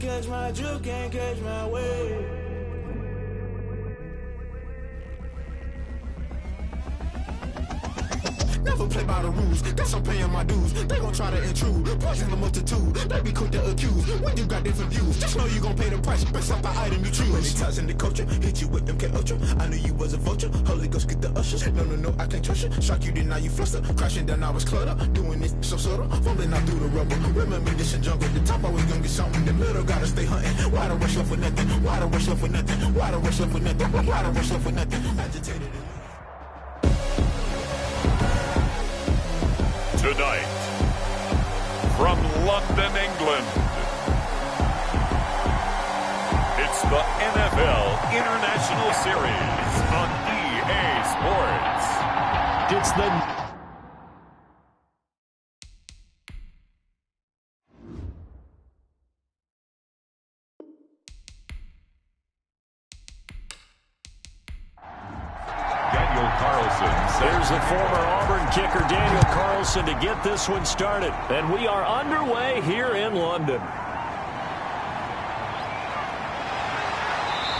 catch my drift, can't catch my wave. Never play by the rules, guess I'm paying my dues. They gon' try to intrude, poison the multitude. They be quick to accuse, when you got different views. Just know you gon' pay the price, based off the item you choose. Many times in the culture, hit you with MK Ultra. I knew you was a vulture, Holy Ghost get the ushers. No, I can't trust you. Shock you, then now you fluster. Crashing down, I was cluttered. Doing this so subtle, fumbling out through the rubble. Remember this in jungle, the top always gonna get something. The middle gotta stay hunting. Why the rush left with nothing? Why the rush left with nothing? Why the rush left with nothing? Why the rush left with nothing? Agitated. Tonight, from London, England, it's the NFL International Series on EA Sports. It's the Here's the former Auburn kicker Daniel Carlson to get this one started. And we are underway here in London.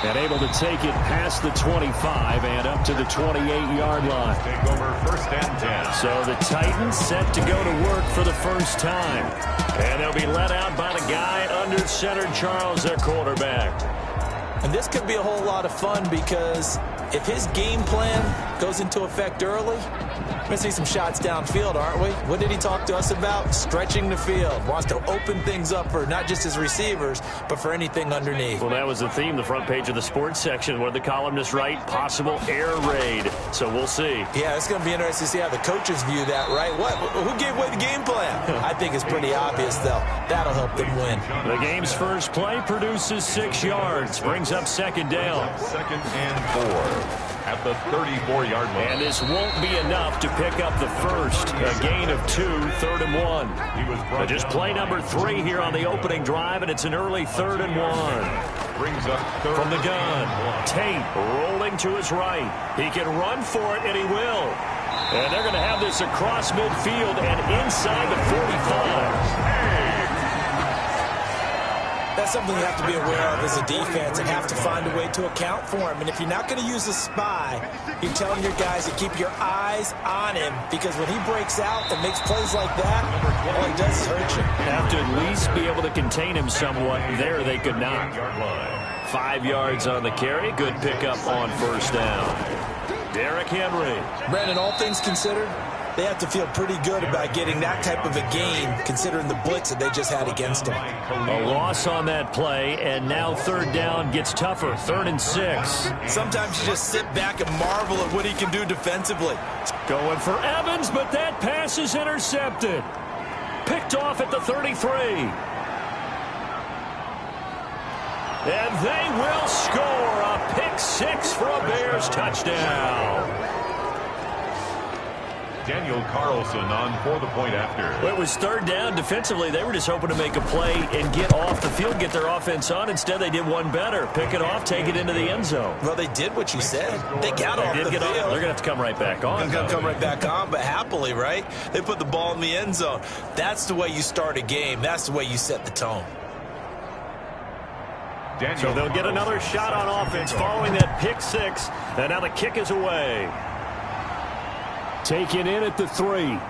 And able to take it past the 25 and up to the 28-yard line. Take over 1st and 10. So the Titans set to go to work for the first time. And they'll be let out by the guy under center, Charles, their quarterback. And this could be a whole lot of fun because if his game plan goes into effect early, we're going to see some shots downfield, aren't we? What did he talk to us about? Stretching the field. Wants to open things up for not just his receivers, but for anything underneath. Well, that was the theme, the front page of the sports section, where the columnists write possible air raid. So we'll see. Yeah, it's going to be interesting to see how the coaches view that, right? Who gave away the game plan? I think it's pretty obvious, though. That'll help them win. The game's first play produces 6 yards. Brings up 2nd down. 2nd and 4. At the 34-yard line. And this won't be enough to pick up the first. A gain of 2, 3rd and 1. Just play number 3 here on the opening drive, and it's an early 3rd and 1. Brings up 3rd from the gun. Tate rolling to his right. He can run for it, and he will. And they're going to have this across midfield and inside the 45. That's something you have to be aware of as a defense and have to find a way to account for him. And if you're not going to use a spy, you're telling your guys to keep your eyes on him, because when he breaks out and makes plays like that, all he does is hurt you. Have to at least be able to contain him somewhat. There they could not. 5 yards on the carry. Good pickup on 1st down. Derrick Henry. Brandon, all things considered, they have to feel pretty good about getting that type of a gain, considering the blitz that they just had against them. A loss on that play, and now 3rd down gets tougher. 3rd and 6. Sometimes you just sit back and marvel at what he can do defensively. Going for Evans, but that pass is intercepted. Picked off at the 33. And they will score a pick 6 for a Bears touchdown. Daniel Carlson on for the point after. Well, it was 3rd down. Defensively, they were just hoping to make a play and get off the field, get their offense on. Instead, they did one better. Pick it off, take it into the end zone. Well, they did what you said. They got off the field. They're going to have to come right back on. They're going to come right back on, but happily, right? They put the ball in the end zone. That's the way you start a game. That's the way you set the tone. So they'll get another shot on offense following that pick 6. And now the kick is away. Taken in at the 3. And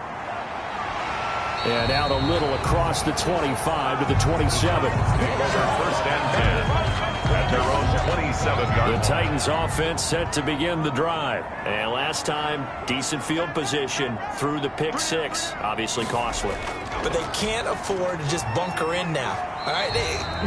out a little across the 25 to the 27. 1st and 10. At their own 27-yard. The Titans offense set to begin the drive. And last time, decent field position through the pick 6. Obviously costly. But they can't afford to just bunker in now. All right,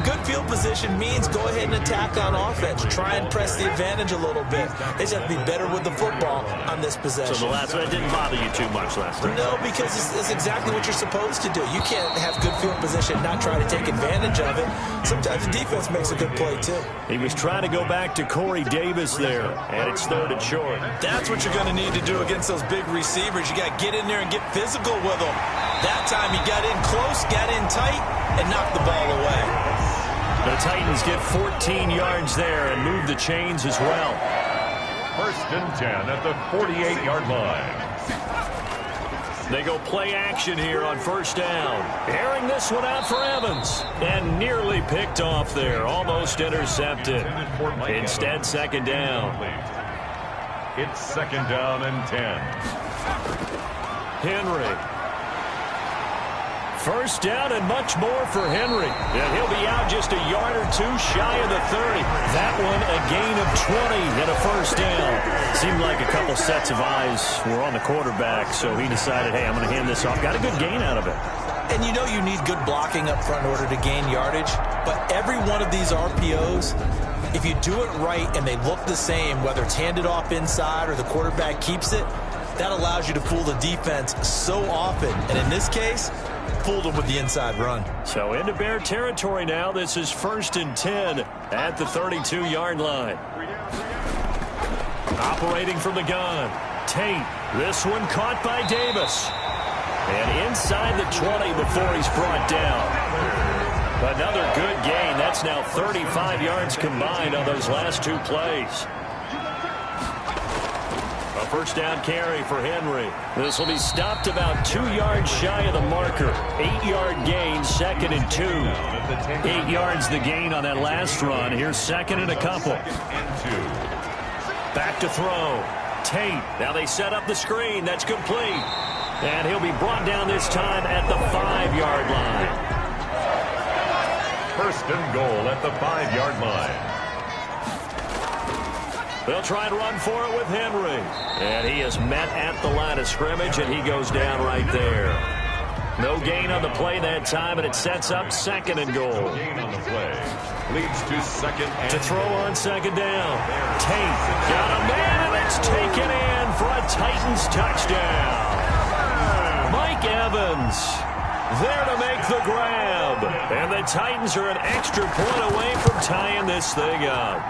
good field position means go ahead and attack on offense. Try and press the advantage a little bit. They just have to be better with the football on this possession. So the last one didn't bother you too much last time? No, because it's exactly what you're supposed to do. You can't have good field position and not try to take advantage of it. Sometimes the defense makes a good play, too. He was trying to go back to Corey Davis there, and it's 3rd and short. That's what you're going to need to do against those big receivers. You got to get in there and get physical with them. That time he got in close, got in tight, and knocked the ball away. The Titans get 14 yards there and move the chains as well. 1st and 10 at the 48-yard line. They go play action here on first down. Airing this one out for Evans. And nearly picked off there. Almost intercepted. Instead, second down. It's second down and 10. Henry. First down and much more for Henry. And he'll be out just a yard or two shy of the 30. That one a gain of 20 and a first down. Seemed like a couple sets of eyes were on the quarterback, so he decided, hey, I'm going to hand this off. Got a good gain out of it. And you know you need good blocking up front in order to gain yardage. But every one of these RPOs, if you do it right and they look the same, whether it's handed off inside or the quarterback keeps it, that allows you to fool the defense so often. And in this case, fooled them with the inside run. So into Bear territory now. This is 1st and 10 at the 32-yard line. Operating from the gun. Tate. This one caught by Davis. And inside the 20 before he's brought down. Another good gain. That's now 35 yards combined on those last two plays. A first down carry for Henry. This will be stopped about 2 yards shy of the marker. 8-yard gain, 2nd and 2. 8 yards the gain on that last run. Here's 2nd and a couple. Back to throw. Tate. Now they set up the screen. That's complete. And he'll be brought down this time at the 5-yard line. First and goal at the 5-yard line. They'll try and run for it with Henry. And he is met at the line of scrimmage, and he goes down right there. No gain on the play that time, and it sets up 2nd and goal. No gain on the play. Leads to 2nd and to throw on 2nd down. Tate got a man, and it's taken in for a Titans touchdown. Mike Evans there to make the grab. And the Titans are an extra point away from tying this thing up.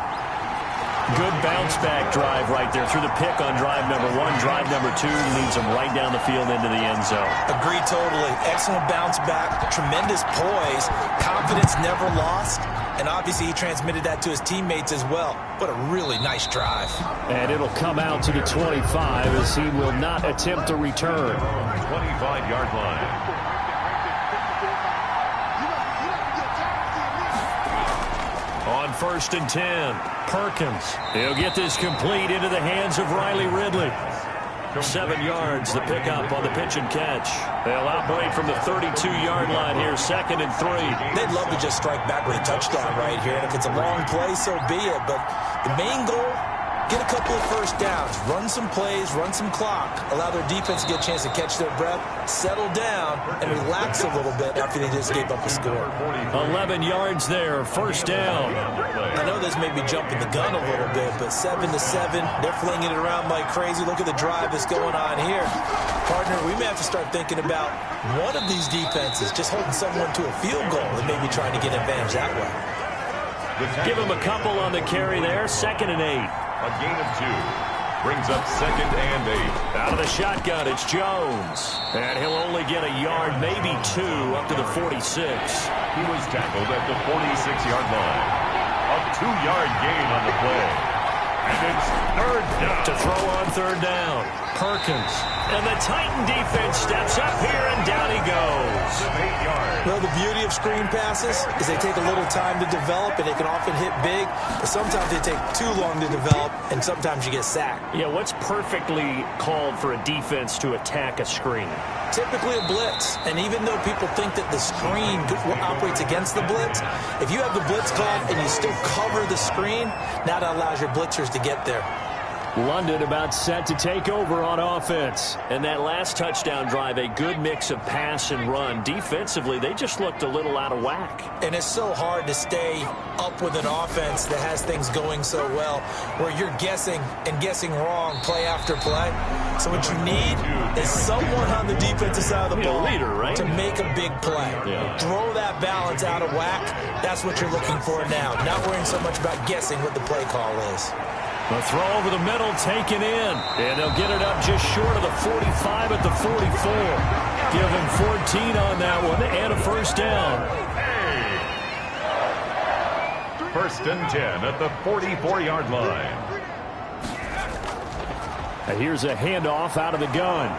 Good bounce-back drive right there through the pick on drive number 1. Drive number 2 leads them right down the field into the end zone. Agree totally. Excellent bounce-back, tremendous poise, confidence never lost, and obviously he transmitted that to his teammates as well. What a really nice drive. And it'll come out to the 25 as he will not attempt a return. 25-yard line. On 1st and 10, Perkins. He'll get this complete into the hands of Riley Ridley. 7 yards, the pickup on the pitch and catch. They'll operate from the 32-yard line here, 2nd and 3. They'd love to just strike back with a touchdown right here, and if it's a long play, so be it. But the main goal, get a couple of first downs, run some plays, run some clock, allow their defense to get a chance to catch their breath, settle down, and relax a little bit after they just gave up a score. 11 yards there, first down. I know this may be jumping the gun a little bit, but 7-7, they're flinging it around like crazy. Look at the drive that's going on here. Partner, we may have to start thinking about one of these defenses just holding someone to a field goal and maybe trying to get advantage that way. Give him a couple on the carry there, 2nd and 8. A gain of 2. Brings up 2nd and 8. Out of the shotgun, it's Jones. And he'll only get a yard, maybe 2, up to the 46. He was tackled at the 46-yard line. A 2-yard gain on the play. And it's 3rd down. To throw on 3rd down, Perkins. And the Titan defense steps up here, and down he goes. 8 yards. Well, the beauty of screen passes is they take a little time to develop, and they can often hit big, but sometimes they take too long to develop, and sometimes you get sacked. Yeah, what's perfectly called for a defense to attack a screen? Typically a blitz, and even though people think that the screen operates against the blitz, if you have the blitz called and you still cover the screen, now that allows your blitzers to get there. London about set to take over on offense. And that last touchdown drive, a good mix of pass and run. Defensively, they just looked a little out of whack. And it's so hard to stay up with an offense that has things going so well, where you're guessing and guessing wrong play after play. So what you need is someone on the defensive side of the ball leader, right? to make a big play. Yeah. Throw that balance out of whack. That's what you're looking for now. Not worrying so much about guessing what the play call is. The throw over the middle taken in. And they'll get it up just short of the 45 at the 44. Give him 14 on that one and a first down. 1st and 10 at the 44-yard line. And here's a handoff out of the gun.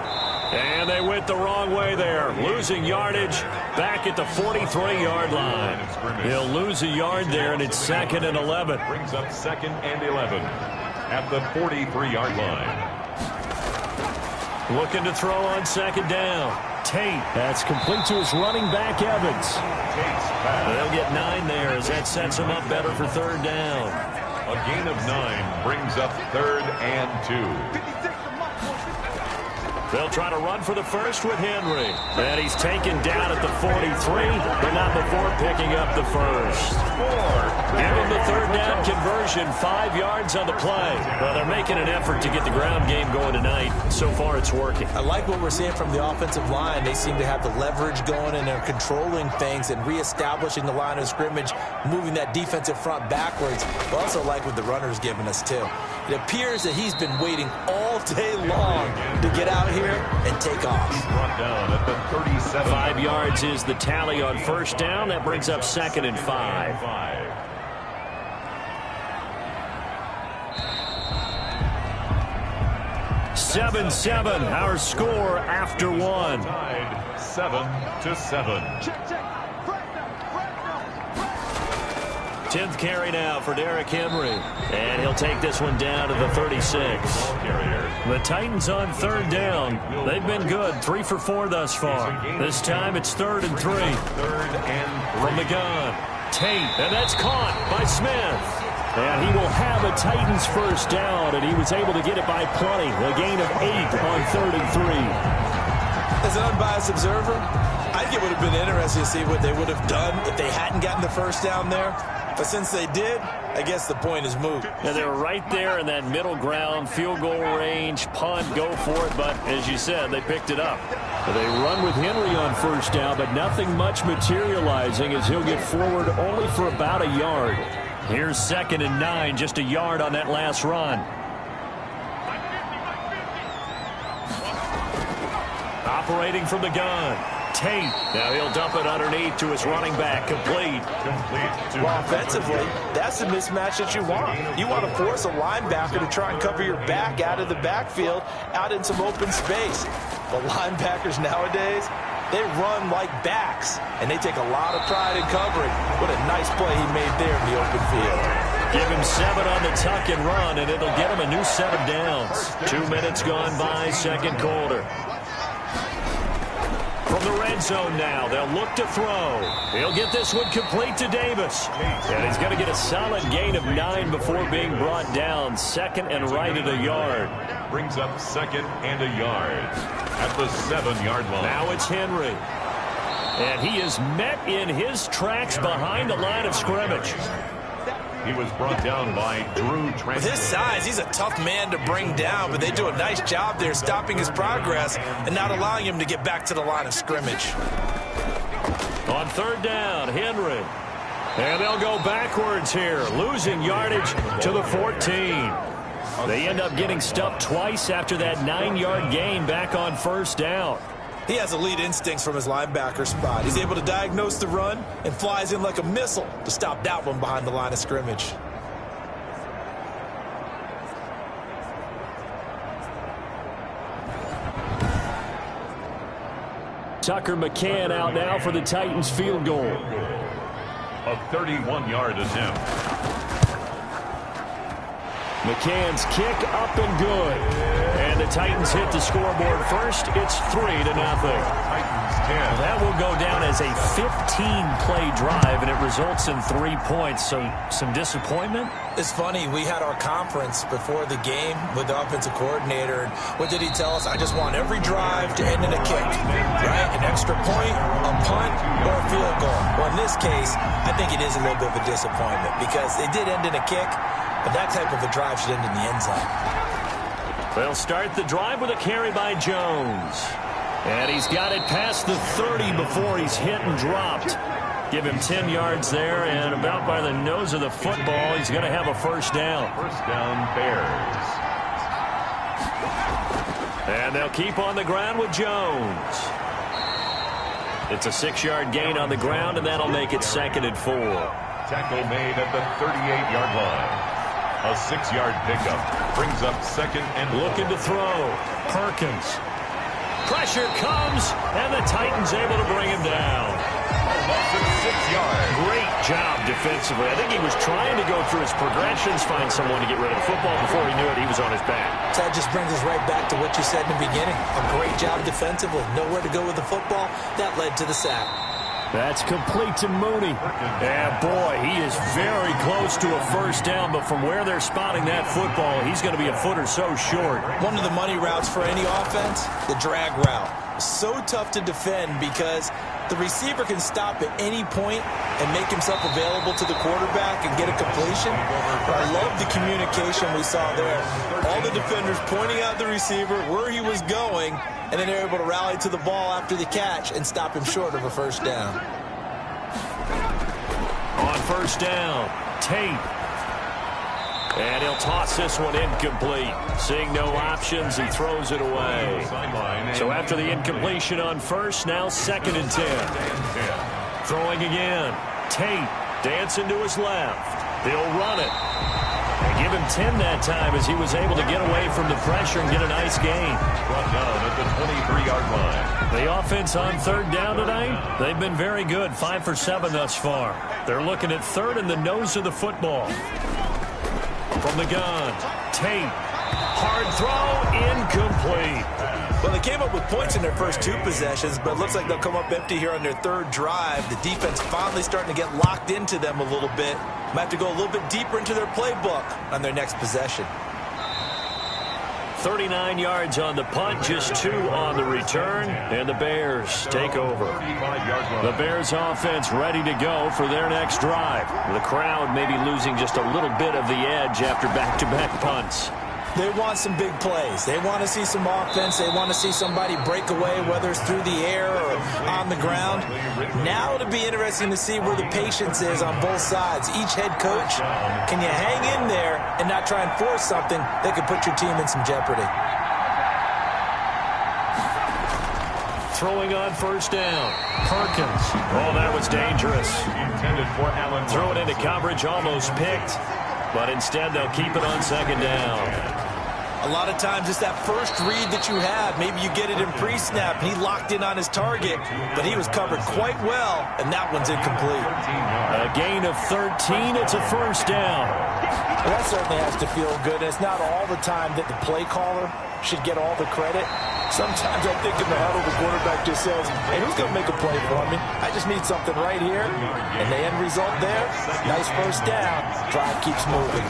And they went the wrong way there, losing yardage back at the 43-yard line. He'll lose a yard there, and it's 2nd and 11. Brings up 2nd and 11 at the 43-yard line. Looking to throw on 2nd down. Tate, that's complete to his running back, Evans. They'll get 9 there as that sets him up better for 3rd down. A gain of 9 brings up 3rd and 2. They'll try to run for the first with Henry. And he's taken down at the 43, but not before picking up the first. Give him the 3rd down conversion, 5 yards on the play. Well, they're making an effort to get the ground game going tonight. So far, it's working. I like what we're seeing from the offensive line. They seem to have the leverage going, and they're controlling things and reestablishing the line of scrimmage, moving that defensive front backwards. I also like what the runner's giving us, too. It appears that he's been waiting all day long to get out here and take off. Brought down at the 37. 5 yards is the tally on 1st down. That brings up 2nd and 5. 7-7, our score after 1. Tied 7-7. 10th carry now for Derrick Henry. And he'll take this one down to the 36. The Titans on 3rd down. They've been good, 3 for 4 thus far. This time it's 3rd and 3. 3rd and 3. From the gun, Tate, and that's caught by Smith. And he will have a Titans first down, and he was able to get it by plenty. A gain of 8 on 3rd and 3. As an unbiased observer, I think it would have been interesting to see what they would have done if they hadn't gotten the first down there. But since they did, I guess the point is moot. And they were right there in that middle ground, field goal range, punt, go for it. But as you said, they picked it up. They run with Henry on 1st down, but nothing much materializing as he'll get forward only for about a yard. Here's 2nd and 9, just a yard on that last run. Operating from the gun, Tate. Now he'll dump it underneath to his running back. Complete. Well, offensively, that's the mismatch that you want. You want to force a linebacker to try and cover your back out of the backfield, out in some open space. The linebackers nowadays, they run like backs, and they take a lot of pride in covering. What a nice play he made there in the open field. Give him 7 on the tuck and run, and it'll get him a new set of downs. 2 minutes gone by, 2nd quarter. From the red zone now, they'll look to throw. He'll get this one complete to Davis. And he's going to get a solid gain of 9 before being brought down. 2nd and right at a yard. Brings up 2nd and a yard at the 7-yard line. Now it's Henry. And he is met in his tracks behind the line of scrimmage. He was brought down by Drew Tranquil. With his size, he's a tough man to bring down, but they do a nice job there stopping his progress and not allowing him to get back to the line of scrimmage. On 3rd down, Henry. And they'll go backwards here, losing yardage to the 14. They end up getting stuffed twice after that 9-yard gain back on 1st down. He has elite instincts from his linebacker spot. He's able to diagnose the run and flies in like a missile to stop that one behind the line of scrimmage. Tucker McCann out now for the Titans field goal. A 31-yard attempt. McCann's kick up and good. And the Titans hit the scoreboard first. It's 3-0. Titans 10. That will go down as a 15-play drive, and it results in 3 points. So some disappointment? It's funny, we had our conference before the game with the offensive coordinator, and what did he tell us? I just want every drive to end in a kick, right? An extra point, a punt, or a field goal. Well, in this case, I think it is a little bit of a disappointment because it did end in a kick, but that type of a drive should end in the end zone. They'll start the drive with a carry by Jones. And he's got it past the 30 before he's hit and dropped. Give him 10 yards there, and about by the nose of the football, he's going to have a first down. First down, Bears. And they'll keep on the ground with Jones. It's a 6-yard gain on the ground, and that'll make it 2nd and 4. Tackle made at the 38-yard line. A 6-yard pickup brings up 2nd and looking to throw. Perkins. Pressure comes, and the Titans able to bring him down. Loss of 6 yards. Great job defensively. I think he was trying to go through his progressions, find someone to get rid of the football. Before he knew it, he was on his back. That just brings us right back to what you said in the beginning. A great job defensively. Nowhere to go with the football. That led to the sack. That's complete to Mooney. Yeah, boy, he is very close to a first down, but from where they're spotting that football, he's going to be a foot or so short. One of the money routes for any offense, the drag route. So tough to defend because the receiver can stop at any point and make himself available to the quarterback and get a completion. But I love the communication we saw there. All the defenders pointing out the receiver, where he was going, and then they're able to rally to the ball after the catch and stop him short of a first down. On first down, Tate. And he'll toss this one incomplete. Seeing no options, he throws it away. So after the incompletion on first, now 2nd and 10. Throwing again. Tate dancing to his left. They'll run it. They give him 10 that time as he was able to get away from the pressure and get a nice gain. Brought down at the 23-yard line. The offense on 3rd down tonight, they've been very good, 5 for 7 thus far. They're looking at 3rd in the nose of the football. From the gun, Tate. Hard throw, incomplete. Well, they came up with points in their first 2 possessions, but it looks like they'll come up empty here on their 3rd drive. The defense finally starting to get locked into them a little bit. Might have to go a little bit deeper into their playbook on their next possession. 39 yards on the punt, just 2 on the return, and the Bears take over. The Bears offense ready to go for their next drive. The crowd may be losing just a little bit of the edge after back-to-back punts. They want some big plays. They want to see some offense. They want to see somebody break away, whether it's through the air or on the ground. Now it'll be interesting to see where the patience is on both sides. Each head coach, can you hang in there and not try and force something that could put your team in some jeopardy? Throwing on first down. Perkins. Oh, that was dangerous. Intended for Allen. Throw it into coverage, almost picked. But instead, they'll keep it on 2nd down. A lot of times it's that first read that you have. Maybe you get it in pre-snap. He locked in on his target, but he was covered quite well, and that one's incomplete. A gain of 13. It's a first down. Well, that certainly has to feel good. It's not all the time that the play caller should get all the credit. Sometimes I think in the huddle, the quarterback just says, hey, who's going to make a play for me? I just need something right here. And the end result there, nice first down. Drive keeps moving.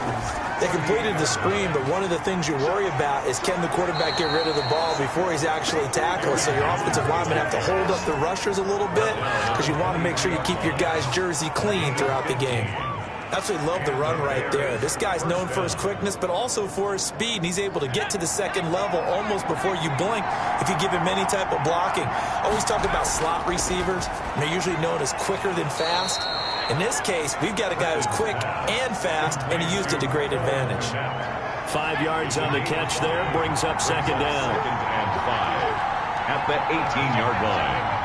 They completed the screen, but one of the things you worry about is can the quarterback get rid of the ball before he's actually tackled? So your offensive linemen have to hold up the rushers a little bit because you want to make sure you keep your guy's jersey clean throughout the game. Absolutely love the run right there. This guy's known for his quickness, but also for his speed. And he's able to get to the 2nd level almost before you blink if you give him any type of blocking. Always talk about slot receivers, and they're usually known as quicker than fast. In this case, we've got a guy who's quick and fast, and he used it to great advantage. 5 yards on the catch there, brings up 2nd down. 2nd and 5 at the 18-yard line.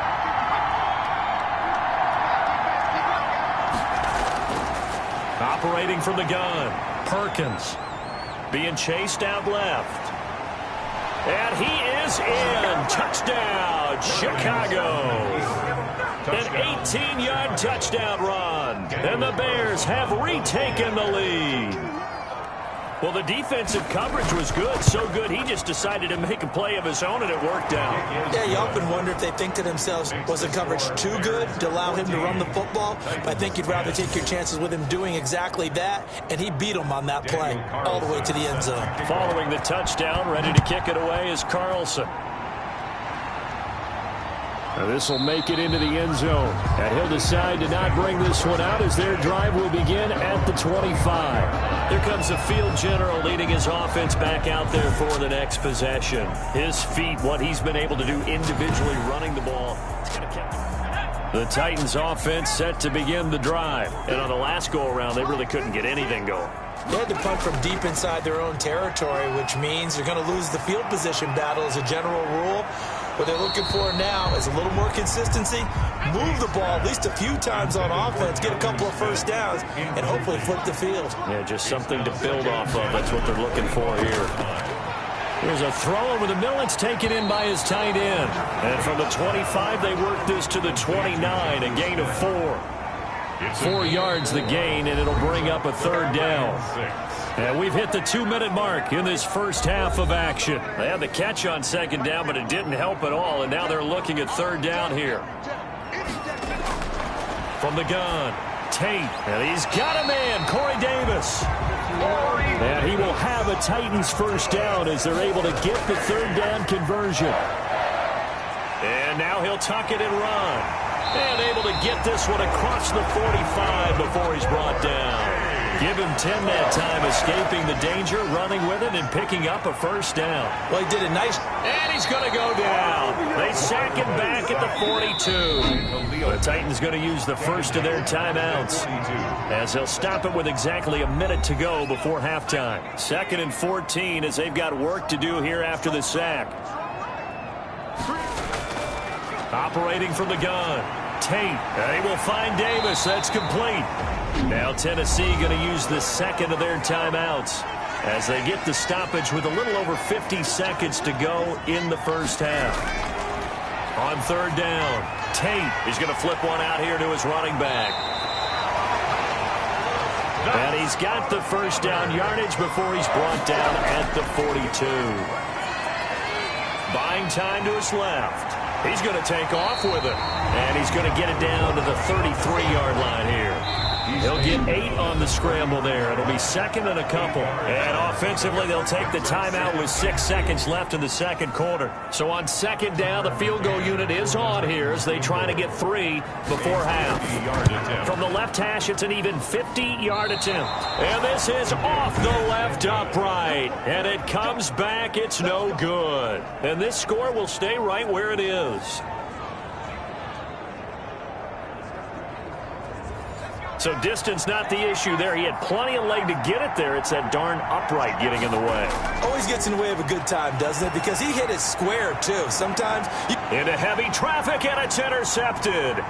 Operating from the gun, Perkins being chased out left. And he is in. Touchdown, Chicago. An 18-yard touchdown run. And the Bears have retaken the lead. Well, the defensive coverage was good, so good he just decided to make a play of his own, and it worked out. Yeah, you often wonder if they think to themselves, was the coverage too good to allow him to run the football? I think you'd rather take your chances with him doing exactly that, and he beat him on that play all the way to the end zone. Following the touchdown, ready to kick it away is Carlson. Now this will make it into the end zone. And he'll decide to not bring this one out as their drive will begin at the 25. Here comes the field general leading his offense back out there for the next possession. His feet, what he's been able to do individually running the ball. The Titans offense set to begin the drive. And on the last go-around, they really couldn't get anything going. They had to punt from deep inside their own territory, which means they're going to lose the field position battle as a general rule. What they're looking for now is a little more consistency, move the ball at least a few times on offense, get a couple of first downs, and hopefully flip the field. Yeah, just something to build off of. That's what they're looking for here. Here's a throw over the middle. It's taken in by his tight end. And from the 25, they work this to the 29, a gain of 4. 4 yards the gain, and it'll bring up a third down. And we've hit the 2-minute mark in this first half of action. They had the catch on second down, but it didn't help at all, and now they're looking at third down here. From the gun, Tate, and he's got a man, Corey Davis. And he will have a Titans first down as they're able to get the third down conversion. And now he'll tuck it and run. And able to get this one across the 45 before he's brought down. Give him 10 that time, escaping the danger, running with it, and picking up a first down. Well, he did a nice... And he's going to go down. They sack him back at the 42. The Titans going to use the first of their timeouts, as they'll stop it with exactly a minute to go before halftime. 2nd and 14 as they've got work to do here after the sack. Operating from the gun, Tate. They will find Davis. That's complete. Now Tennessee going to use the second of their timeouts as they get the stoppage with a little over 50 seconds to go in the first half. On third down, Tate is going to flip one out here to his running back. And he's got the first down yardage before he's brought down at the 42. Buying time to his left. He's going to take off with it. And he's going to get it down to the 33-yard line here. He'll get 8 on the scramble there. It'll be second and a couple. And offensively, they'll take the timeout with 6 seconds left in the second quarter. So on second down, the field goal unit is on here as they try to get 3 before half. From the left hash, it's an even 50-yard attempt. And this is off the left upright. And it comes back. It's no good. And this score will stay right where it is. So distance not the issue there. He had plenty of leg to get it there. It's that darn upright getting in the way. Always gets in the way of a good time, doesn't it? Because he hit it square, too. Sometimes... Into heavy traffic, and it's intercepted.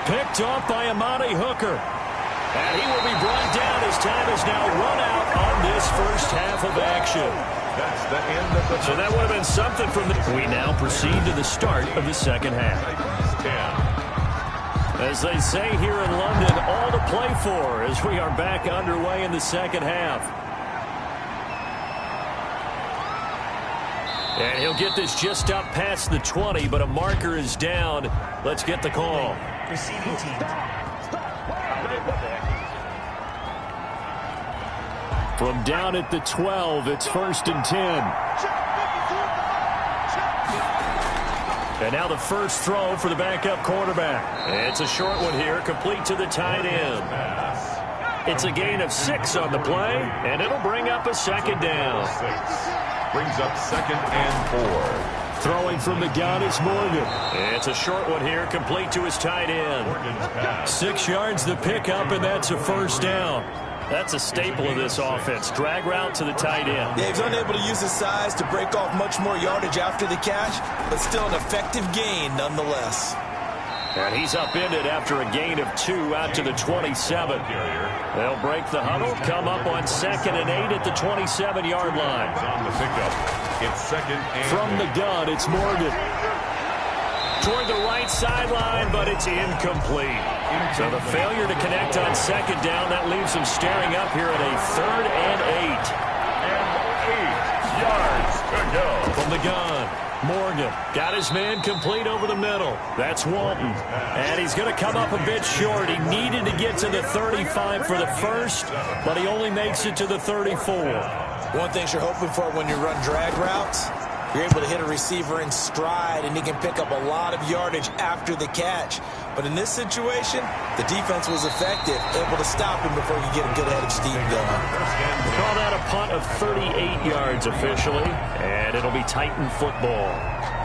Picked off by Amani Hooker. And he will be brought down as time is now run out on this first half of action. That's the end of the... So that would have been something from the... We now proceed to the start of the second half. 10. As they say here in London, all to play for as we are back underway in the second half. And he'll get this just up past the 20, but a marker is down. Let's get the call. Receiving team. From down at the 12, it's 1st and 10. And now the first throw for the backup quarterback. It's a short one here, complete to the tight end. It's a gain of 6 on the play, and it'll bring up a second down. 6. Brings up 2nd and 4. Throwing from the gun is Morgan. It's a short one here, complete to his tight end. 6 yards the pickup, and that's a first down. That's a staple of this offense. Drag route to the tight end. Yeah, he's unable to use his size to break off much more yardage after the catch, but still an effective gain nonetheless. And he's upended after a gain of 2 out to the 27. They'll break the huddle, come up on 2nd and 8 at the 27-yard line. On the pickup, it's 2nd and... From the gun, it's Morgan. Toward the right sideline, but it's incomplete. So the failure to connect on second down, that leaves him staring up here at a 3rd and 8. And 8 yards to go. From the gun, Morgan got his man complete over the middle. That's Walton. And he's going to come up a bit short. He needed to get to the 35 for the first, but he only makes it to the 34. One thing you're hoping for when you run drag routes, you're able to hit a receiver in stride, and he can pick up a lot of yardage after the catch. But in this situation, the defense was effective, able to stop him before you get a good head of steam going. We'll call that a punt of 38 yards officially, and it'll be Titan football.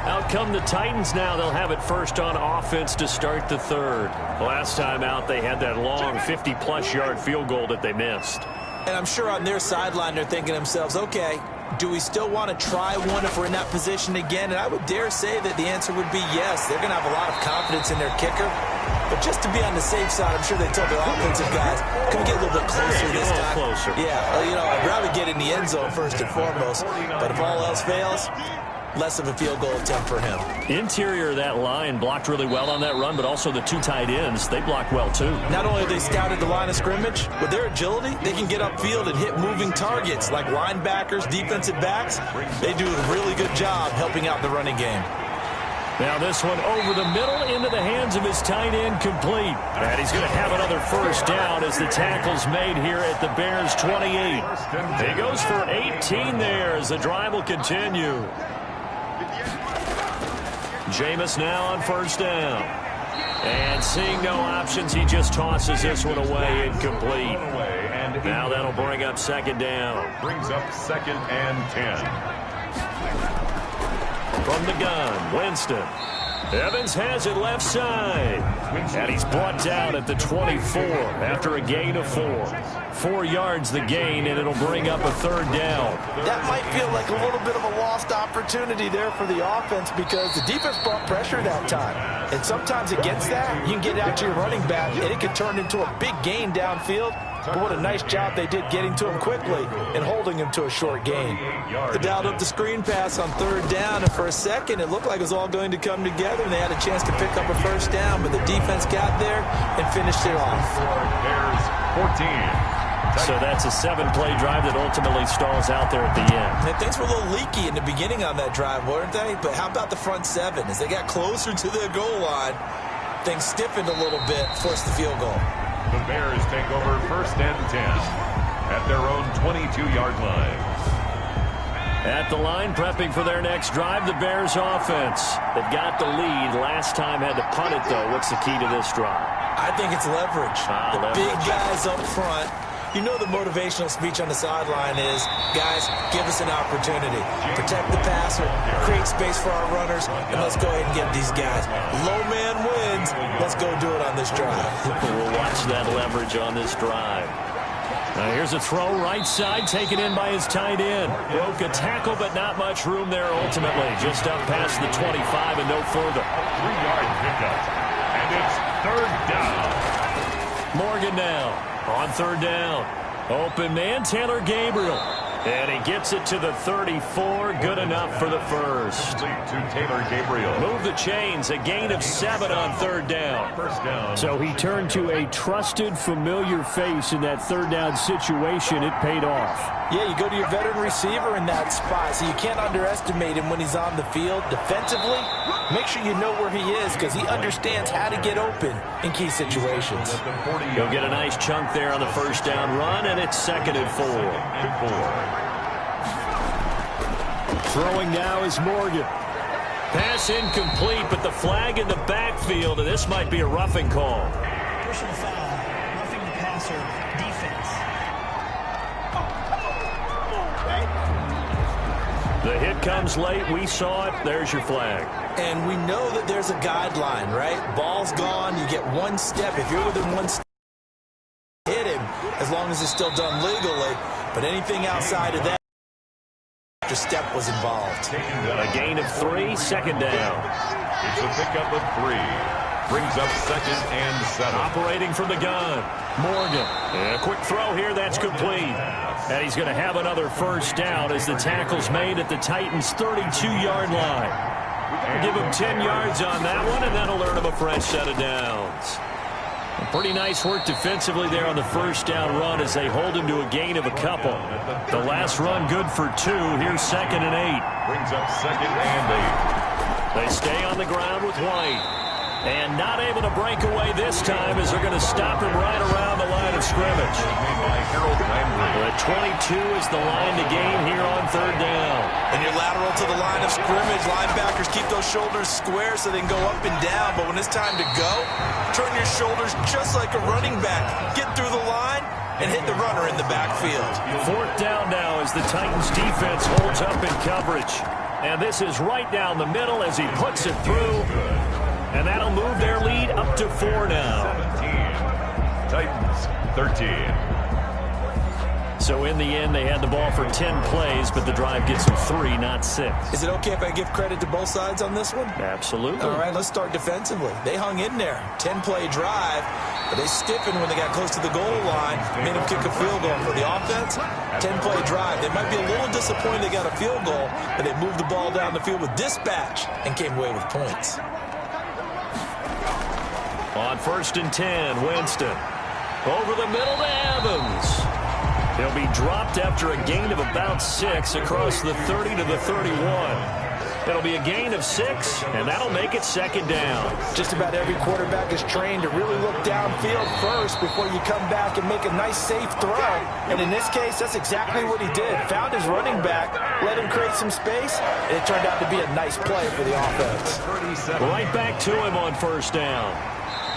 Out come the Titans now. They'll have it first on offense to start the third. Last time out, they had that long 50-plus yard field goal that they missed. And I'm sure on their sideline, they're thinking to themselves, okay, do we still want to try one if we're in that position again? And I would dare say that the answer would be yes. They're going to have a lot of confidence in their kicker. But just to be on the safe side, I'm sure they told their offensive guys, can we get a little bit closer this time? Closer. Yeah, you know, I'd rather get in the end zone first and foremost. But if all else fails, less of a field goal attempt for him. Interior of that line blocked really well on that run, but also the two tight ends, they blocked well too. Not only have they scouted the line of scrimmage, with their agility, they can get upfield and hit moving targets like linebackers, defensive backs. They do a really good job helping out the running game. Now this one over the middle into the hands of his tight end, complete. And he's going to have another first down as the tackle's made here at the Bears 28. He goes for 18 there as the drive will continue. Jameis now on first down. And seeing no options, he just tosses this one away, incomplete. Now that'll bring up second down. Brings up 2nd and 10. From the gun, Winston. Evans has it left side. And he's brought down at the 24 after a gain of 4. 4 yards the gain, and it'll bring up a third down. That might feel like a little bit of a lost opportunity there for the offense because the defense brought pressure that time. And sometimes against that, you can get out to your running back, and it can turn into a big gain downfield. But what a nice job they did getting to him quickly and holding him to a short gain. They dialed up the screen pass on third down, and for a second it looked like it was all going to come together, and they had a chance to pick up a first down, but the defense got there and finished it off. Bears 14. So that's a 7-play drive that ultimately stalls out there at the end. And things were a little leaky in the beginning on that drive, weren't they? But how about the front 7? As they got closer to their goal line, things stiffened a little bit, forced the field goal. The Bears take over 1st and 10 at their own 22-yard line. At the line, prepping for their next drive, the Bears offense. They've got the lead. Last time had to punt it, though. What's the key to this drive? I think it's leverage. Leverage. Big guys up front. You know the motivational speech on the sideline is, guys, give us an opportunity. Protect the passer, create space for our runners, and let's go ahead and get these guys. Low man wins. Let's go do it on this drive. We'll watch that leverage on this drive. Now here's a throw right side, taken in by his tight end. Broke a tackle, but not much room there ultimately. Just up past the 25 and no further. 3-yard pickup. And it's third down. Morgan now on third down. Open man, Taylor Gabriel. And he gets it to the 34. Good enough for the first. To Taylor Gabriel. Move the chains. A gain of 7 on third down. First down. So he turned to a trusted, familiar face in that third down situation. It paid off. Yeah, you go to your veteran receiver in that spot, so you can't underestimate him when he's on the field. Defensively, make sure you know where he is because he understands how to get open in key situations. He'll get a nice chunk there on the first down run, and it's 2nd and 4. Throwing now is Morgan. Pass incomplete, but the flag in the backfield, and this might be a roughing call. Personal foul, roughing the passer, defense. The hit comes late. We saw it. There's your flag. And we know that there's a guideline, right? Ball's gone. You get one step. If you're within one step, hit him as long as it's still done legally. But anything outside of that, the step was involved. A gain of 3, second down. It's a pickup of 3. Brings up 2nd and 7. Operating from the gun. Morgan. And a quick throw here. That's complete. And he's going to have another first down as the tackle's made at the Titans' 32-yard line. Give him 10 yards on that one, and that'll earn him a fresh set of downs. Pretty nice work defensively there on the first down run as they hold him to a gain of a couple. The last run good for 2. Here's 2nd and 8. Brings up 2nd and 8. They stay on the ground with White. And not able to break away this time as they're going to stop him right around the line of scrimmage. Made by Harold Landry. The 22 is the line to gain here on third down. And you're lateral to the line of scrimmage. Linebackers keep those shoulders square so they can go up and down. But when it's time to go, turn your shoulders just like a running back. Get through the line and hit the runner in the backfield. Fourth down now as the Titans defense holds up in coverage. And this is right down the middle as he puts it through. And that'll move their lead up to 4 now. 17. Titans 13. So in the end, they had the ball for 10 plays, but the drive gets them 3, not 6. Is it okay if I give credit to both sides on this one? Absolutely. All right, let's start defensively. They hung in there. 10-play drive, but they stiffened when they got close to the goal line, made them kick a field goal. For the offense, 10-play drive. They might be a little disappointed they got a field goal, but they moved the ball down the field with dispatch and came away with points. On 1st and 10, Winston. Over the middle to Evans. He'll be dropped after a gain of about 6 across the 30 to the 31. It'll be a gain of 6, and that'll make it 2nd down. Just about every quarterback is trained to really look downfield first before you come back and make a nice, safe throw. And in this case, that's exactly what he did. Found his running back, let him create some space, and it turned out to be a nice play for the offense. Right back to him on 1st down.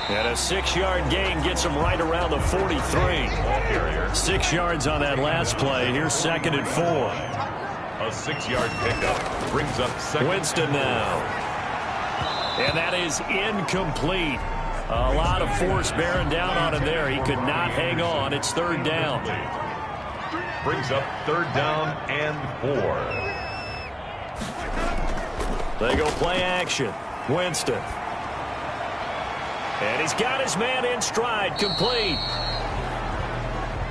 And a 6-yard gain gets him right around the 43. 6 yards on that last play. Here's 2nd and 4. A 6-yard pickup brings up 2nd. Winston now. And that is incomplete. A lot of force bearing down on him there. He could not hang on. It's 3rd down. Brings up 3rd down and 4. They go play action. Winston. And he's got his man in stride, complete.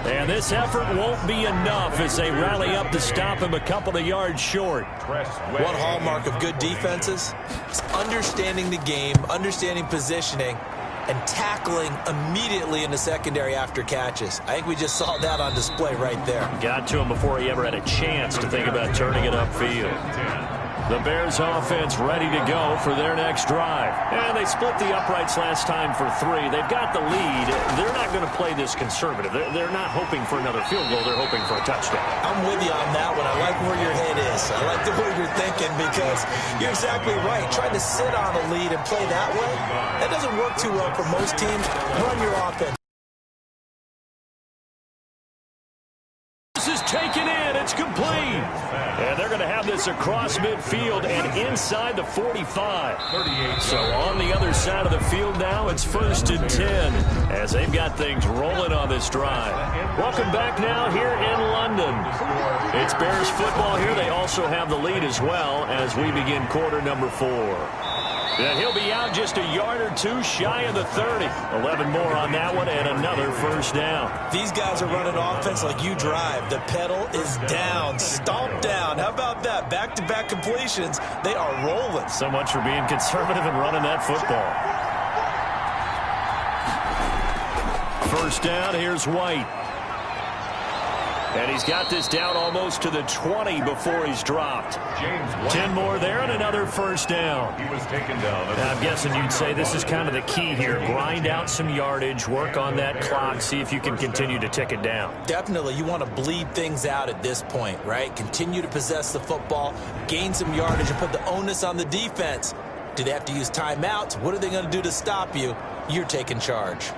And this effort won't be enough as they rally up to stop him a couple of yards short. One hallmark of good defenses is understanding the game, understanding positioning, and tackling immediately in the secondary after catches. I think we just saw that on display right there. Got to him before he ever had a chance to think about turning it upfield. The Bears offense ready to go for their next drive. And they split the uprights last time for 3. They've got the lead. They're not going to play this conservative. They're not hoping for another field goal. They're hoping for a touchdown. I'm with you on that one. I like where your head is. I like the way you're thinking because you're exactly right. Trying to sit on a lead and play that way, that doesn't work too well for most teams. Run your offense. This is taken in. It's complete. And they're going to have this across midfield and inside the 45. So on the other side of the field now, it's 1st and 10 as they've got things rolling on this drive. Welcome back now here in London. It's Bears football here. They also have the lead as well as we begin quarter number 4. And he'll be out just a yard or 2 shy of the 30. 11 more on that one and another 1st down. These guys are running offense like you drive. The pedal is down, stomped down. How about that? Back-to-back completions. They are rolling. So much for being conservative and running that football. 1st down, here's White. And he's got this down almost to the 20 before he's dropped. 10 more there and another 1st down. He was taken down. I'm guessing you'd say this is kind of the key here. Grind out some yardage, work on that clock, see if you can continue to tick it down. Definitely, you want to bleed things out at this point, right? Continue to possess the football, gain some yardage, and put the onus on the defense. Do they have to use timeouts? What are they going to do to stop you? You're taking charge.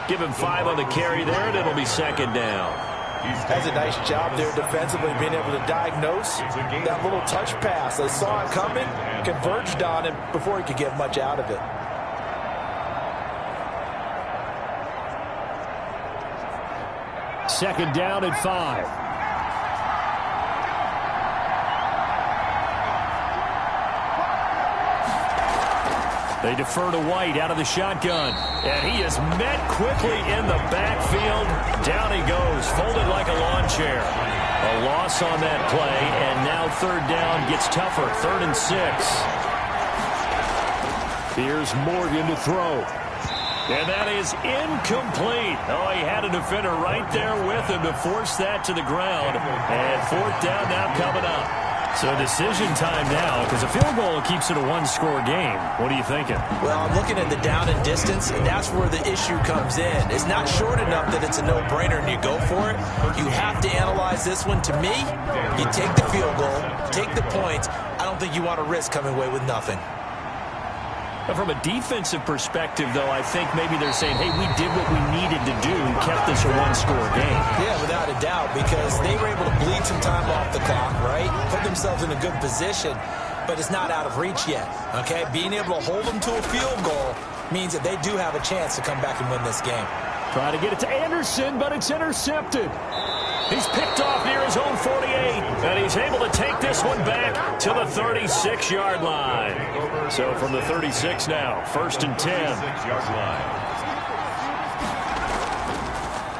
Give him 5 on the carry there, and it'll be 2nd down. Does a nice job there defensively, being able to diagnose that little touch pass. They saw it coming, converged on him before he could get much out of it. Second down at 5. They defer to White out of the shotgun. And he is met quickly in the backfield. Down he goes, folded like a lawn chair. A loss on that play, and now 3rd down gets tougher. 3rd and 6. Here's Morgan to throw. And that is incomplete. Oh, he had a defender right there with him to force that to the ground. And 4th down now coming up. So decision time now, because a field goal keeps it a 1-score game. What are you thinking? Well, I'm looking at the down and distance, and that's where the issue comes in. It's not short enough that it's a no-brainer and you go for it. You have to analyze this one. To me, you take the field goal, take the points. I don't think you want to risk coming away with nothing. From a defensive perspective, though, I think maybe they're saying, hey, we did what we needed to do, kept this a one-score game. Yeah, without a doubt, because they were able to bleed some time off the clock, right? Put themselves in a good position, but it's not out of reach yet, okay? Being able to hold them to a field goal means that they do have a chance to come back and win this game. Trying to get it to Anderson, but it's intercepted. He's picked off near his own 48, and he's able to take this one back to the 36-yard line. So from the 36 now, 1st and 10.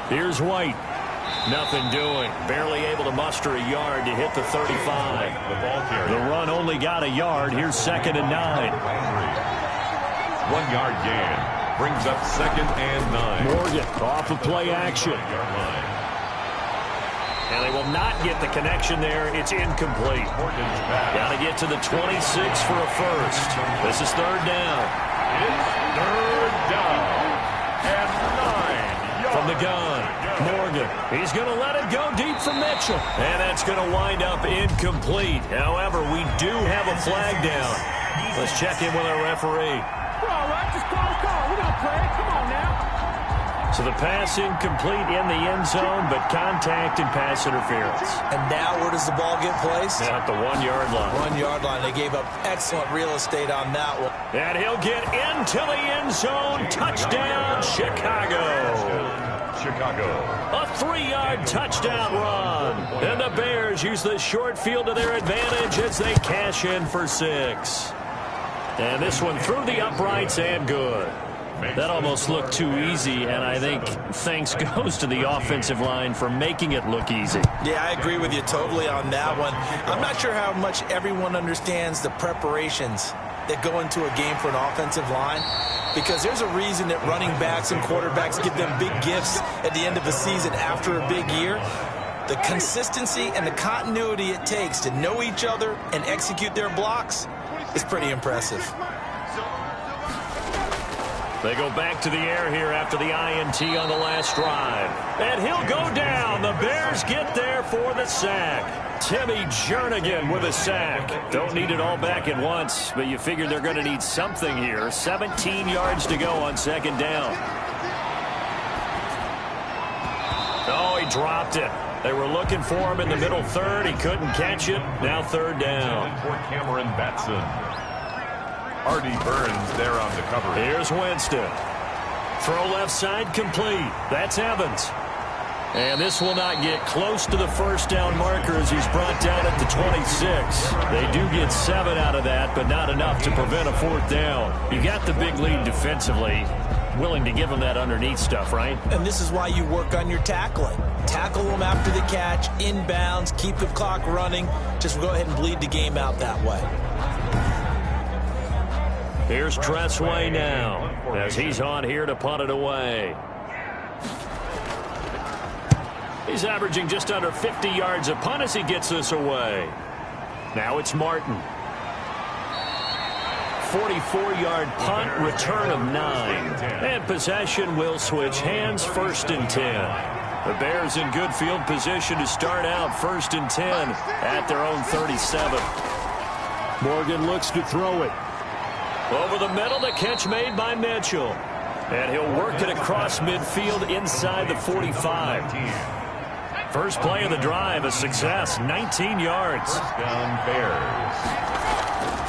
Here's White. Nothing doing. Barely able to muster a yard to hit the 35. The run only got a yard. Here's 2nd and 9. 1-yard gain. Brings up 2nd and 9. Morgan off of play action. And they will not get the connection there. It's incomplete. Got to get to the 26 for a first. This is 3rd down. It's 3rd down and 9 yards. From the gun, Morgan. He's going to let it go deep for Mitchell. And that's going to wind up incomplete. However, we do have a flag down. Let's check in with our referee. We're all right. Just call the call. We're going to play. Come on now. So the pass incomplete in the end zone, but contact and pass interference. And now where does the ball get placed? At the 1-yard line. 1-yard line. They gave up excellent real estate on that one. And he'll get into the end zone. Touchdown, Chicago. A 3-yard touchdown run. And the Bears use the short field to their advantage as they cash in for 6. And this one through the uprights and good. That almost looked too easy, and I think thanks goes to the offensive line for making it look easy. Yeah, I agree with you totally on that one. I'm not sure how much everyone understands the preparations that go into a game for an offensive line, because there's a reason that running backs and quarterbacks give them big gifts at the end of the season after a big year. The consistency and the continuity it takes to know each other and execute their blocks is pretty impressive. They go back to the air here after the INT on the last drive. And he'll go down. The Bears get there for the sack. Timmy Jernigan with a sack. Don't need it all back at once, but you figure they're going to need something here. 17 yards to go on 2nd down. Oh, he dropped it. They were looking for him in the middle 3rd. He couldn't catch it. Now 3rd down. For Cameron Batson. Artie Burns there on the cover. Here's Winston. Throw left side complete. That's Evans. And this will not get close to the 1st down marker as he's brought down at the 26. They do get 7 out of that, but not enough to prevent a 4th down. You got the big lead defensively. Willing to give them that underneath stuff, right? And this is why you work on your tackling. Tackle them after the catch, inbounds, keep the clock running. Just go ahead and bleed the game out that way. Here's Tressway now as he's on here to punt it away. He's averaging just under 50 yards a punt as he gets this away. Now it's Martin. 44-yard punt, return of 9. And possession will switch hands, 1st and 10. The Bears in good field position to start out 1st and 10 at their own 37. Morgan looks to throw it. Over the middle, the catch made by Mitchell. And he'll work it across midfield inside the 45. First play of the drive, a success, 19 yards. First down, Bears.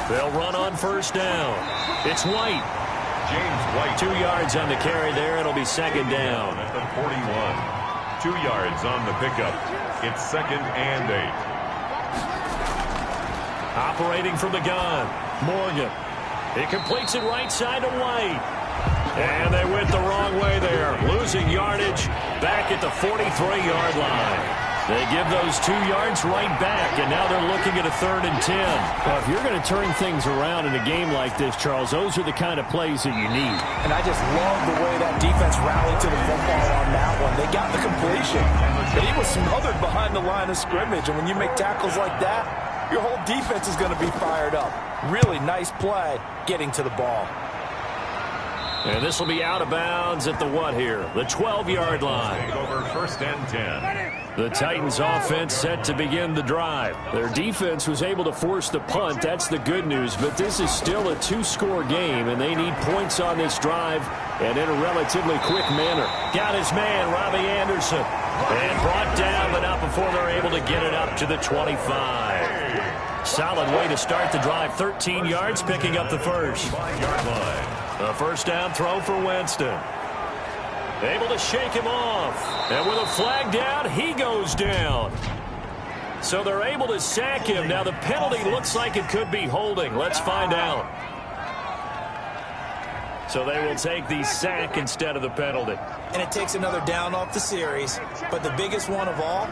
They'll run on 1st down. It's White. James White. 2 yards on the carry there. It'll be 2nd down. At the 41. 2 yards on the pickup. It's 2nd and 8. Operating from the gun, Morgan. He completes it right side to White. And they went the wrong way there. Losing yardage back at the 43-yard line. They give those 2 yards right back, and now they're looking at a 3rd and 10. Well, if you're going to turn things around in a game like this, Charles, those are the kind of plays that you need. And I just love the way that defense rallied to the football on that one. They got the completion, but he was smothered behind the line of scrimmage. And when you make tackles like that, your whole defense is going to be fired up. Really nice play getting to the ball. And this will be out of bounds at the what here? The 12-yard line. Over 1st and 10. The Titans offense set to begin the drive. Their defense was able to force the punt. That's the good news. But this is still a 2-score game, and they need points on this drive and in a relatively quick manner. Got his man, Robbie Anderson. And brought down, but not before they're able to get it up to the 25. Solid way to start the drive. 13 yards, picking up the first. 5-yard line. A first down throw for Winston. Able to shake him off. And with a flag down, he goes down. So they're able to sack him. Now the penalty looks like it could be holding. Let's find out. So they will take the sack instead of the penalty. And it takes another down off the series. But the biggest one of all,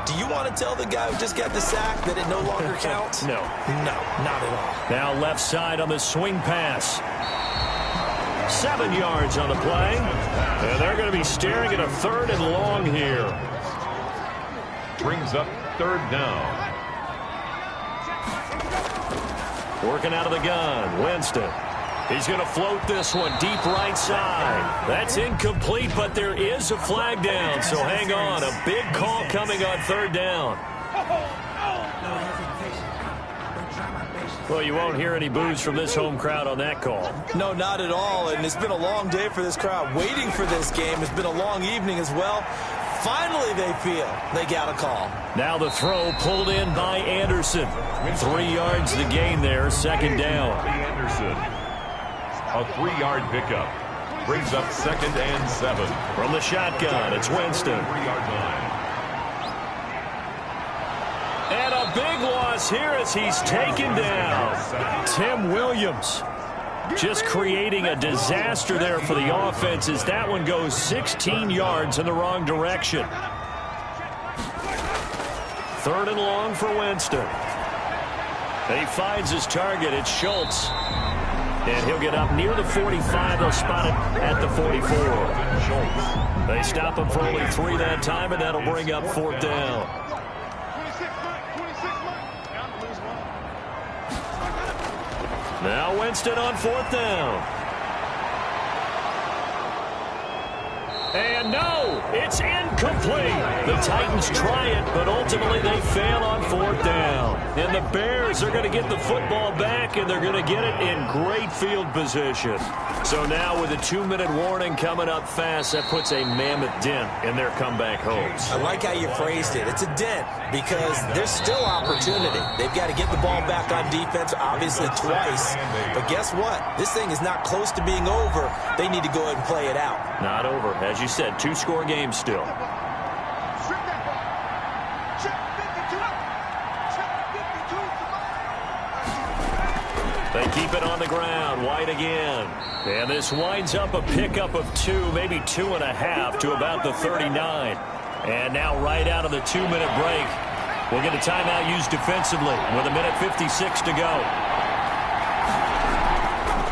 do you want to tell the guy who just got the sack that it no longer counts? No. No, not at all. Now left side on the swing pass. 7 yards on the play. And they're going to be staring at a 3rd and long here. Brings up 3rd down. Working out of the gun, Winston. He's going to float this one deep right side. That's incomplete, but there is a flag down, so hang on. A big call coming on 3rd down. Well, you won't hear any boos from this home crowd on that call. No, not at all, and it's been a long day for this crowd waiting for this game. It's been a long evening as well. Finally, they feel they got a call. Now the throw pulled in by Anderson. 3 yards to gain there, 2nd down. Anderson. A 3-yard pickup. Brings up 2nd and 7. From the shotgun, it's Winston. 3-yard line. And a big loss here as he's taken down. Tim Williams just creating a disaster there for the offense as that one goes 16 yards in the wrong direction. 3rd and long for Winston. He finds his target. It's Schultz. And he'll get up near the 45. They'll spot it at the 44. They stop him for only 3 that time, and that'll bring up 4th down. Now Winston on 4th down. And no, it's incomplete. The Titans try it, but ultimately they fail on 4th down. And the Bears are going to get the football back, and they're going to get it in great field position. So now with a 2-minute warning coming up fast, that puts a mammoth dent in their comeback hopes. I like how you phrased it. It's a dent because there's still opportunity. They've got to get the ball back on defense, obviously twice. But guess what? This thing is not close to being over. They need to go ahead and play it out. Not over. As you said, 2-score game still. They keep it on the ground. White again. And this winds up a pickup of 2, maybe 2.5 to about the 39. And now right out of the 2-minute break, we'll get a timeout used defensively with 1:56 to go.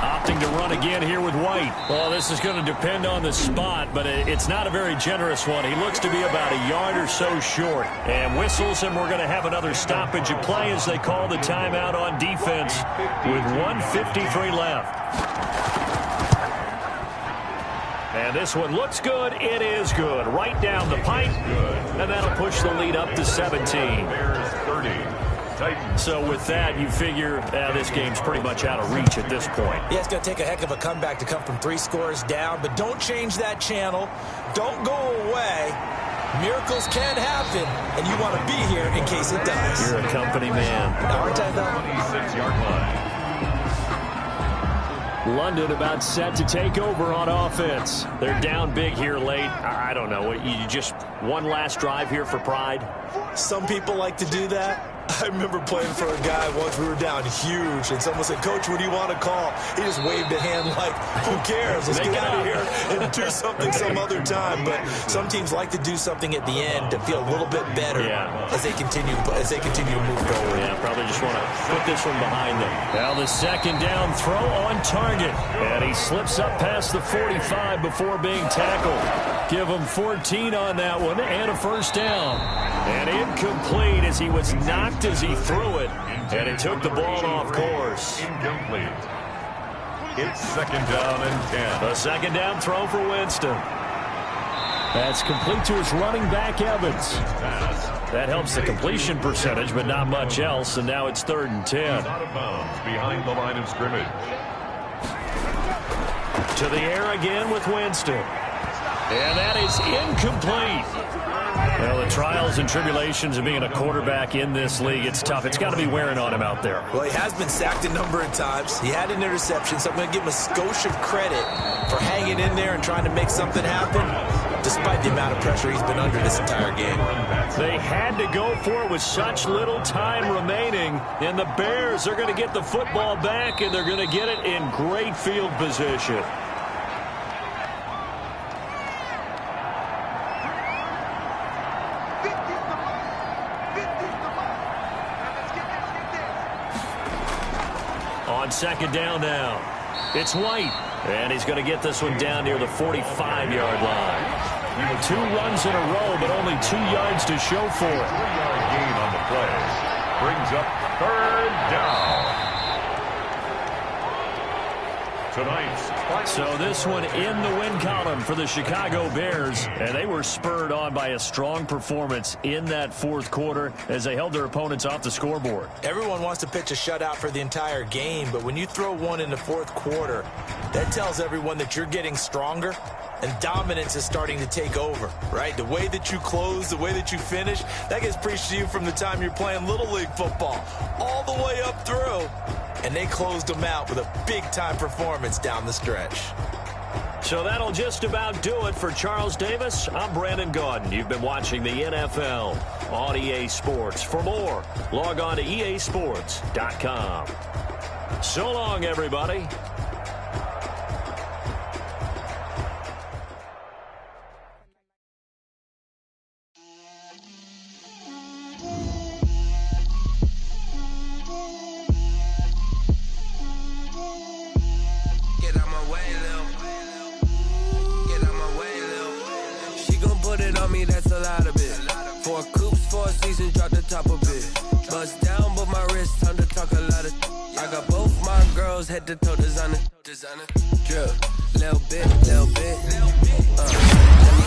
Opting to run again here with White. Well, this is going to depend on the spot, but it's not a very generous one. He looks to be about a yard or so short. And whistles, and we're going to have another stoppage of play as they call the timeout on defense with 1:53 left. And this one looks good. It is good. Right down the pipe. And that'll push the lead up to 17. Bears 30. Titans. So with that, you figure this game's pretty much out of reach at this point. Yeah, it's going to take a heck of a comeback to come from 3 scores down, but don't change that channel. Don't go away. Miracles can happen, and you want to be here in case it does. You're a company man. Aren't I, though? 26-yard line. London about set to take over on offense. They're down big here late. I don't know. You just one last drive here for pride? Some people like to do that. I remember playing for a guy once. We were down huge, and someone said, "Coach, what do you want to call?" He just waved a hand like, "Who cares? Let's get out of here and do something some other time." But some teams like to do something at the end to feel a little bit better as they continue to move forward. Yeah, probably just want to put this one behind them. Now the 2nd down throw on target, and he slips up past the 45 before being tackled. Give him 14 on that one and a first down. And incomplete as he was knocked as he threw it, and it took the ball off course. Incomplete. It's 2nd down and 10. A 2nd down throw for Winston. That's complete to his running back, Evans. That helps the completion percentage, but not much else, and now it's 3rd and 10. Out of bounds behind the line of scrimmage. To the air again with Winston. And that is incomplete. Well, the trials and tribulations of being a quarterback in this league, it's tough. It's got to be wearing on him out there. Well, he has been sacked a number of times. He had an interception, so I'm going to give him a skosh of credit for hanging in there and trying to make something happen, despite the amount of pressure he's been under this entire game. They had to go for it with such little time remaining, and the Bears are going to get the football back, and they're going to get it in great field position. On 2nd down now, it's White, and he's going to get this one down near the 45-yard line. 2 runs in a row, but only 2 yards to show for it. 3-yard gain on the play. Brings up 3rd down. Tonight's So this one in the win column for the Chicago Bears, and they were spurred on by a strong performance in that 4th quarter as they held their opponents off the scoreboard. Everyone wants to pitch a shutout for the entire game, but when you throw one in the 4th quarter, that tells everyone that you're getting stronger and dominance is starting to take over, right? The way that you close, the way that you finish, that gets preached to you from the time you're playing Little League football all the way up through. And they closed them out with a big-time performance down the stretch. So that'll just about do it for Charles Davis. I'm Brandon Gaudin. You've been watching the NFL on EA Sports. For more, log on to easports.com. So long, everybody. That's a lot of it. 4 coops, 4 seasons, drop the top of it. Bust down, but my wrist, time to talk a lot of. I got both my girls head to toe designer. Drip, little bit. Let me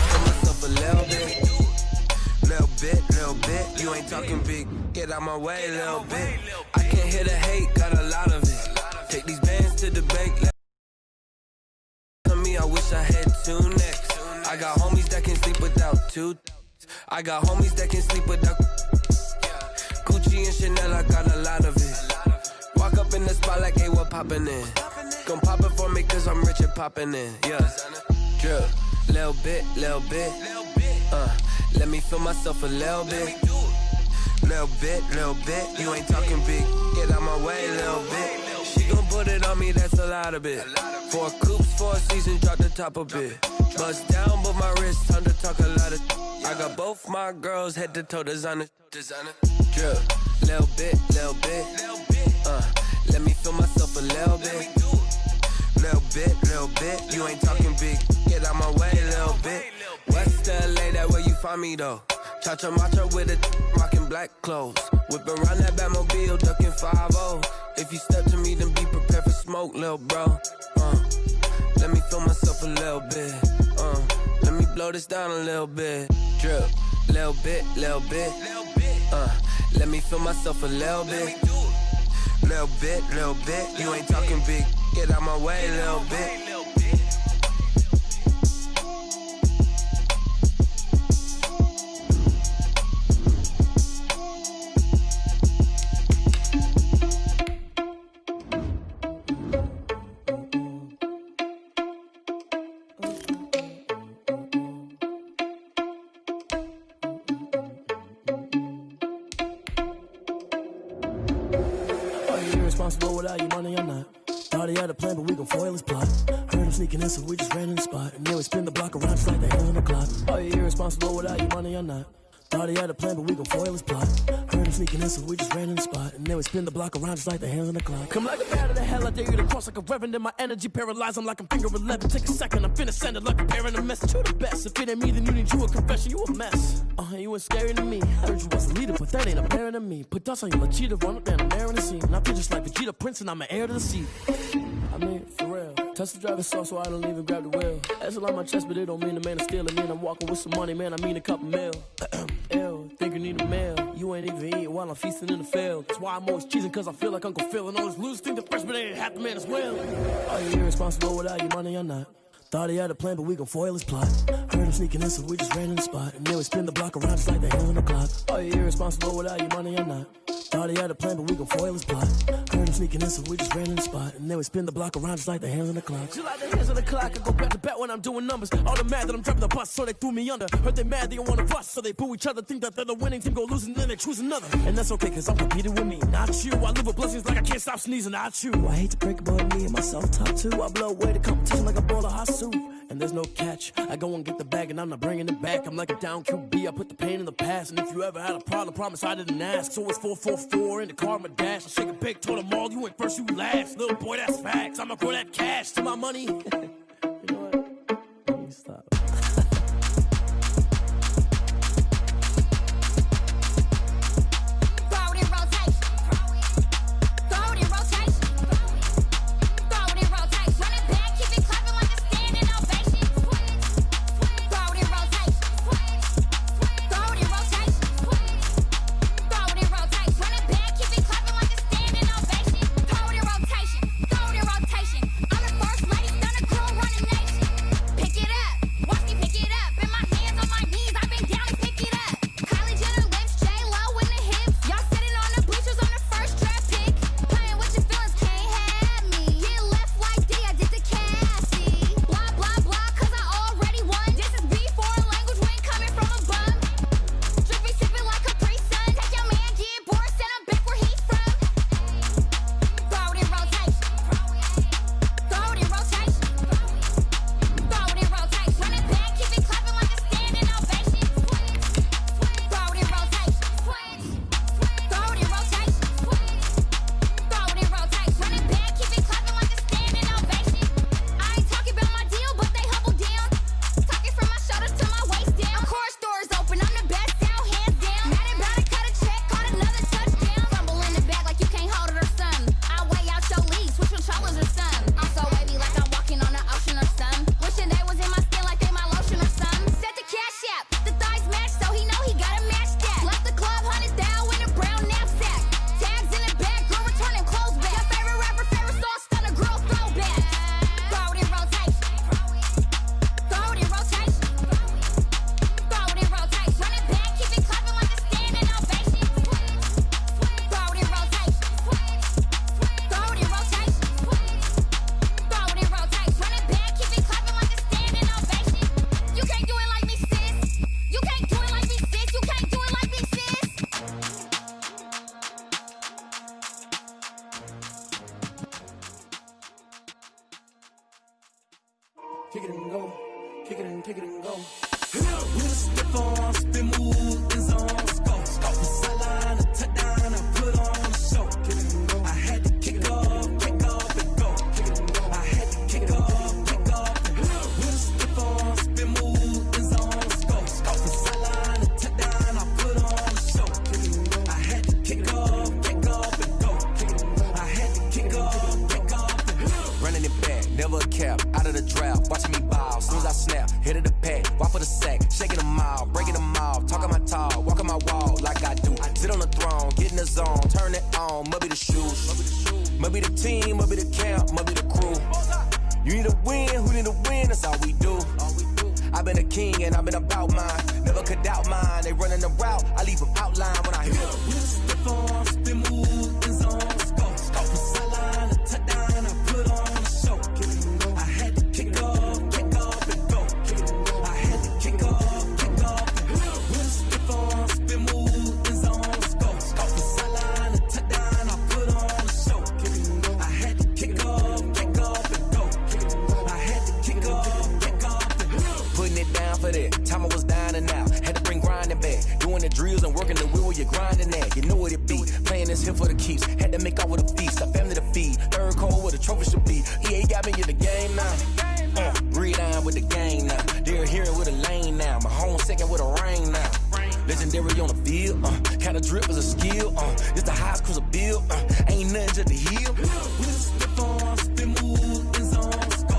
feel myself a little bit. You ain't talking big, get out my way, little bit. I can't hear the hate, got a lot of it. Take these bands to the bank. To me, I wish I had 2 necks. I got homies that can sleep without 2. I got homies that can sleep without Gucci and Chanel, I got a lot of it. Walk up in the spot like, hey, what poppin' in? Gon' pop it for me cause I'm rich and poppin' in. Yeah, drip, little bit. Let me feel myself a little bit. Little bit. You ain't talking big, get out my way, little bit. She gon' put it on me, that's a lot of it. 4 coops, 4 seasons, drop the top of it. Bust down, but my wrist, time to talk a lot of. I got both my girls head to toe designer. Drip, little bit. Let me feel myself a little bit. Little bit. You ain't talking big, get out my way, little bit. West LA, that where you find me though. Cha-cha matcha with a rockin' black clothes. Whippin' around that Batmobile, duckin' 5-0. If you step to me, then be prepared for smoke, little bro. Let me feel myself a little bit. Let me blow this down a little bit. Drip, little bit. Let me feel myself a little bit. Little bit. You ain't talking big, get out my way, little bit. Without your money, I'm not. Thought he had a plan, but we gon' foil his plot. Heard him sneaking in, so we just ran in the spot. And then we spin the block around just like the hell in the clock. Oh, you're irresponsible without your money, I'm not. Thought he had a plan, but we gon' foil his plot. Heard him sneaking in, so we just ran in the spot. And then we spin the block around just like the hell in the clock. Come like a bat of the hell, I dare you to cross like a reverend. In my energy paralyzed, I'm like I'm finger 11. Take a second, I'm finna send it like a parent a message. You the best, if it ain't me, then you need you a confession. You a mess. You ain't scary to me. Heard you was a leader, but that ain't apparent to me. Put dust on you, like cheetah, run up down, I'm airing the scene. And I feel just like Vegeta Prince, and I'm an heir to the seat. I mean, for real. Touch the driver's soft so I don't even grab the wheel. That's a lot on my chest, but it don't mean the man is stealing. Man, I'm walking with some money, man, I mean a couple mil. Ew, think you need a meal. You ain't even eating while I'm feasting in the field. That's why I'm always cheesing, cause I feel like Uncle Phil. And all those losers think the freshman ain't half the man as well. Are you irresponsible without your money or not? Thought he had a plan, but we gon' foil his plot. Heard him sneaking in, so we just ran in the spot. And then we spin the block around just like the hell in the clock. Are you irresponsible without your money or not? Thought he had a plan, but we gon' foil his plot. Heard him sneaking in, so we just ran in the spot. And then we spin the block around just like the hands on the clock. Just like the hands on the clock, I go back to back when I'm doing numbers. All the mad that I'm driving the bus, so they threw me under. Heard they mad, they don't wanna bust, so they boo each other. Think that they're the winning team, go losing, then they choose another. And that's okay, cause I'm competing with me, not you. I live with blessings like I can't stop sneezing, not you. I hate to break about me and myself top two. I blow away the competition like a bowl of hot soup. And there's no catch. I go and get the bag and I'm not bringing it back. I'm like a down QB, I put the pain in the past. And if you ever had a problem, promise I didn't ask. So it's 444 in the car, my dash. I shake a big, told them all, you went first, you last. Little boy, that's facts. I'ma grow that cash to my money. You know what? Let me stop. Kick it and go. Kick it and go. With a stiff on, spin move, in zone, go. The sideline, a touchdown, I put on a show. Kick it and go. I had to kick off and go. Kick it and go. I had to kick off and go. With a stiff on, spin move, in zone, go. The sideline, a touchdown, I put on a show. Kick it and go. I had to kick off and go. Kick it and go. I had to kick off and go. Running it back, never a cap, out of the drought, watching me ball, soon as I snap, hit of the pack, walk for the sack, shaking them out, breaking them off, talking my talk, walking my wall like I do, sit on the throne, get in the zone, turn it on, must be the shoes, must be the team, must be the camp, must be the crew, you need a win, who need a win, that's all we do, I've been a king and I've been about mine, never could doubt mine, they running the route, I leave them outline when I hit them. With a stiff on, spin move, in zone, go. The sideline, a touchdown, I put on a show. I had to kick off and go. I had to kick off and go. With a stiff on, spin move, in zone, go. The sideline, a touchdown, I put on a show. I had to kick off and go. I had to kick off and go. Putting it down for that, time I was down and out, had to bring grinding back, doing the drills and working the wheel where you're grinding at, you know what it be, playing this here for the keeps, had to make out with a feast, a family to feed, third cold where the trophy should be, EA got me in the game now, breathe on with the game now, they're here with a lane now, my home second with a rain now, legendary on the field, kind of drip is a skill, it's the highest cruiser bill, ain't nothing to the hill. With a stiff on, spin move, in zone, go.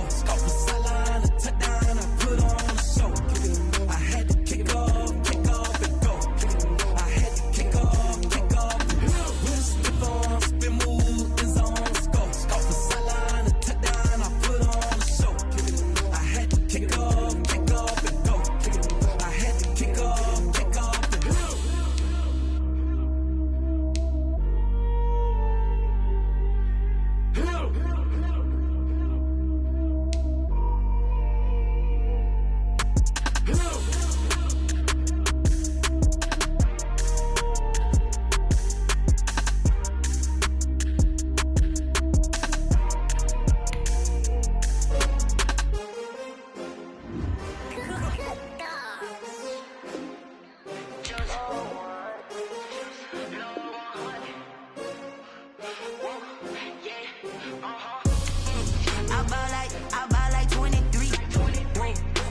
I buy like 23.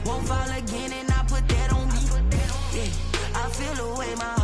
Won't fall again and I put that on me. Yeah, I feel the way my